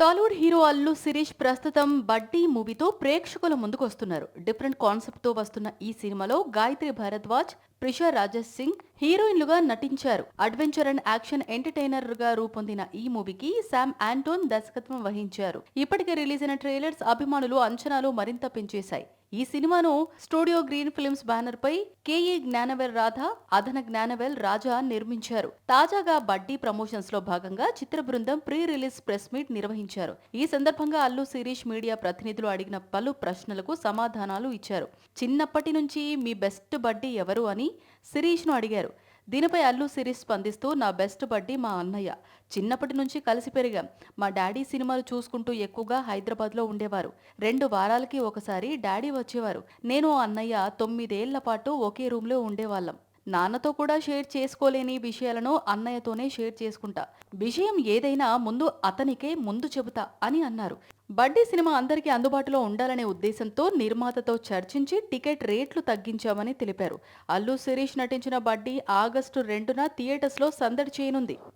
Tollywood hero Allu Sirish ప్రస్తుతం బడ్డీ మూవీతో ప్రేక్షకుల ముందుకు వస్తున్నారు. డిఫరెంట్ కాన్సెప్ట్ తో వస్తున్న ఈ సినిమాలో గాయత్రి భరద్వాజ్, ప్రిషా రాజేష్ సింగ్ హీరోయిన్లుగా నటించారు. అడ్వెంచర్ అండ్ యాక్షన్ ఎంటర్టైనర్ గా రూపొందిన ఈ మూవీకి శామ్ ఆంటోన్ దర్శకత్వం వహించారు. ఇప్పటికే రిలీజ్ అయిన ట్రైలర్స్ అభిమానులు అంచనాలు మరింత పెంచేశాయి. ఈ సినిమాను స్టూడియో గ్రీన్ ఫిల్మ్స్ బ్యానర్ పై కేఈ జ్ఞానవేల్ రాధ, అదన జ్ఞానవేల్ రాజా నిర్మించారు. తాజాగా బడ్డీ ప్రమోషన్స్ లో భాగంగా చిత్ర బృందం ప్రీ రిలీజ్ ప్రెస్ మీట్ నిర్వహించారు. ఈ సందర్భంగా అల్లు శిరీష్ మీడియా ప్రతినిధులు అడిగిన పలు ప్రశ్నలకు సమాధానాలు ఇచ్చారు. చిన్నప్పటి నుంచి మీ బెస్ట్ బడ్డీ ఎవరు అని శిరీష్ ను అడిగారు. దీనిపై అల్లు శిరీష్ స్పందిస్తూ, నా బెస్ట్ బడ్డీ మా అన్నయ్య. చిన్నప్పటి నుంచి కలిసి పెరిగాం. మా డాడీ సినిమాలు చూసుకుంటూ ఎక్కువగా హైదరాబాద్లో ఉండేవారు. 2 వారాలకి ఒకసారి డాడీ వచ్చేవారు. నేను అన్నయ్య 9 ఏళ్ల పాటు ఒకే రూమ్లో ఉండేవాళ్ళం. నాన్నతో కూడా షేర్ చేసుకోలేని విషయాలను అన్నయ్యతోనే షేర్ చేసుకుంటా. విషయం ఏదైనా ముందు అతనికే ముందు చెబుతా అని అన్నారు. బడ్డీ సినిమా అందరికీ అందుబాటులో ఉండాలనే ఉద్దేశంతో నిర్మాతతో చర్చించి టికెట్ రేట్లు తగ్గించామని తెలిపారు. అల్లు శిరీష్ నటించిన బడ్డీ ఆగస్టు 2న థియేటర్స్లో సందడి చేయనుంది.